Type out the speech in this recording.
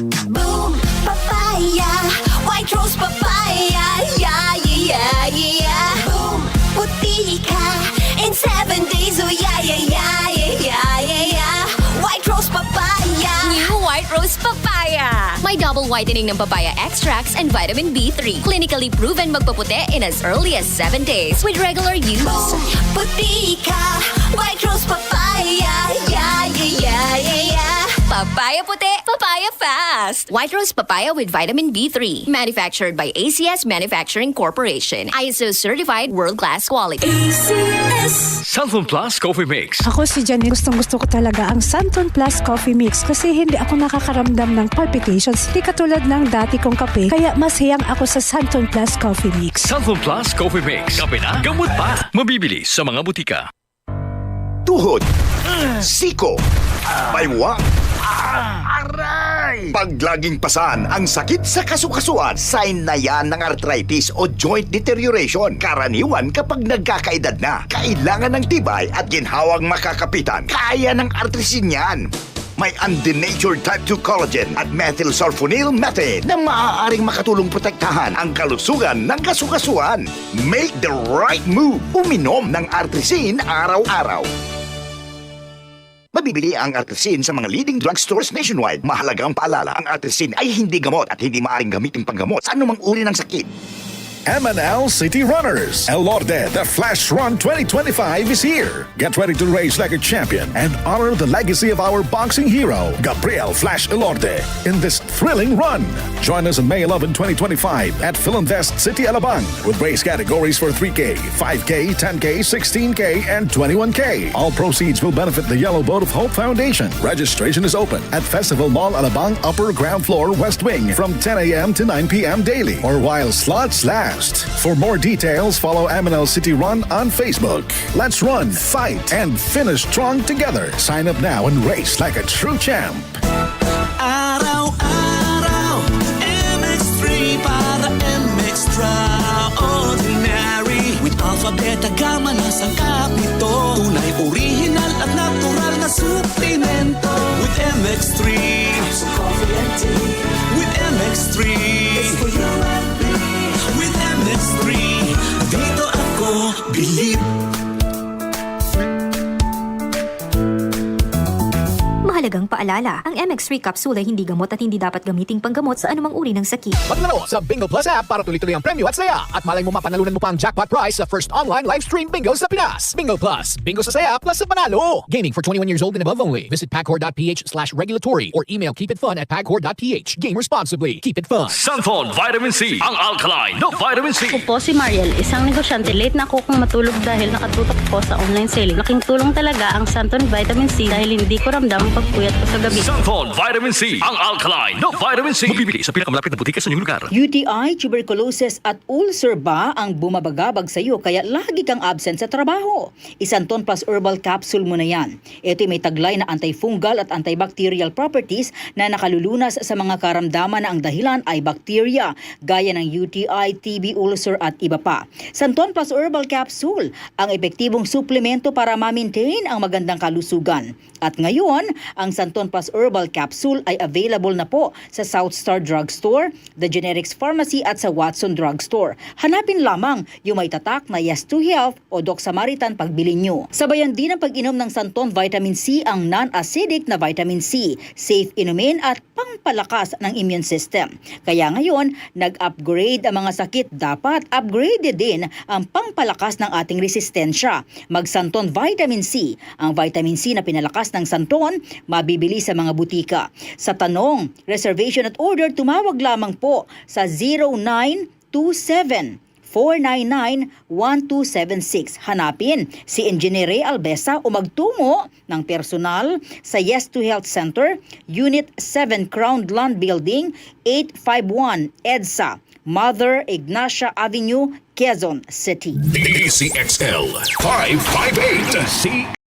Boom, papaya, white rose papaya, yeah, yeah, yeah. Boom, puti ka in 7 days, oh yeah, yeah, yeah, yeah, yeah, yeah. White rose papaya. New White Rose Papaya. May double whitening ng papaya extracts and vitamin B3. Clinically proven magpaputi in as early as 7 days with regular use. Boom, puti ka, white rose papaya, yeah, yeah, yeah, yeah, yeah. Papaya puti, papaya fast. White Rose Papaya with vitamin B3. Manufactured by ACS Manufacturing Corporation. ISO certified world-class quality. ACS. Santon Plus Coffee Mix. Ako si Janine, gustong-gusto ko talaga ang Santon Plus Coffee Mix kasi hindi ako nakakaramdam ng palpitations. Hindi katulad ng dati kong kape, kaya mas hiyang ako sa Santon Plus Coffee Mix. Santon Plus Coffee Mix. Kape na, gamot pa. Mabibili sa mga butika. Tuhod, siko, baywang, aray! Pag laging pasan ang sakit sa kasukasuan, sign na yan ng arthritis o joint deterioration. Karaniwan kapag nagkakaedad na, kailangan ng tibay at ginhawang makakapitan. Kaya ng artrisin yan. May undenatured type 2 collagen at methylsulfonyl methane na maaaring makatulong protektahan ang kalusugan ng kasukasuan. Make the right move. Uminom ng artrisin araw-araw. Mabibili ang artrisin sa mga leading drugstores nationwide. Mahalagang paalala, ang artrisin ay hindi gamot at hindi maaaring gamitin panggamot sa anumang uri ng sakit. MNL City Runners. El Lorde, the Flash Run 2025 is here. Get ready to race like a champion and honor the legacy of our boxing hero, Gabriel Flash Elorde, in this thrilling run. Join us on May 11, 2025 at Philinvest City, Alabang with race categories for 3K, 5K, 10K, 16K, and 21K. All proceeds will benefit the Yellow Boat of Hope Foundation. Registration is open at Festival Mall, Alabang, upper ground floor, West Wing from 10 a.m. to 9 p.m. daily or while slots last. For more details, follow MNL City Run on Facebook. Let's run, fight, and finish strong together. Sign up now and race like a true champ. Araw-araw, MX3 para MX-Extraordinary. With Alpha, Beta, Gamma na sangkap nito. Tunay, original at natural na suplemento. With MX3, it's coffee and tea. With MX3, it's for you and me. With MX3, dito ako bilib. Mahalagang paalala, ang MX3 capsule ay hindi gamot at hindi dapat gamiting panggamot sa anumang uri ng sakit. Maglaro sa Bingo Plus app para tuloy-tuloy ang premyo at saya. At malay mo mapanalunan mo pa ang jackpot prize sa first online live stream bingo sa Pinas. Bingo Plus, bingo sa saya plus sa panalo. Gaming for 21 years old and above only. Visit pagcor.ph/regulatory or email keepitfun@pagcor.ph. Game responsibly. Keep it fun. Santon Vitamin C. Ang alkaline na vitamin C. Ako po si Mariel, isang negosyante. Late na ako kung matulog dahil nakatutok po sa online selling. Laking tulong talaga ang Santon Vitamin C dahil hindi ko ramdam ang pagpuyat ko sa gabi. Santon Vitamin C. Ang alkaline na vitamin C. Mabibili sa pinakamalapit na butika sa inyong lugar. UTI, tuberculosis at ulcer ba ang bumabagabag sa iyo kaya lagi kang absent sa trabaho? Isanton Plus Herbal Capsule mo na yan. Ito'y may taglay na antifungal at antibacterial properties na nakalulunas sa mga karamdaman na ang dahilan ay bacteria, gaya ng UTI, TB, ulcer at iba pa. Santon Plus Herbal Capsule, ang epektibong suplemento para ma-maintain ang magandang kalusugan. At ngayon, ang Santon Plus Herbal Capsule ay available na po sa South Star Drugstore, The Generics Pharmacy at sa Watson Drugstore. Hanapin lamang yung may tatak na Yes to Health o Doc Samaritan pagbili nyo. Sabayan din ang pag-inom ng Santon Vitamin C ang non-acidic na vitamin C, safe inumin at pangpalakas ng immune system. Kaya ngayon, nag-upgrade ang mga sakit. Dapat upgraded din ang pangpalakas ng ating resistensya. Mag-Santon Vitamin C. Ang vitamin C na pinalakas ng Santon, mabibili sa mga butika. Sa tanong, reservation at order, tumawag lamang po sa 0927-499-1276. Hanapin si Engineer Ray Albesa o magtungo ng personal sa Yes to Health Center, Unit 7 Crown Land Building, 851 EDSA, Mother Ignacia Avenue, Quezon City. DCXL 558.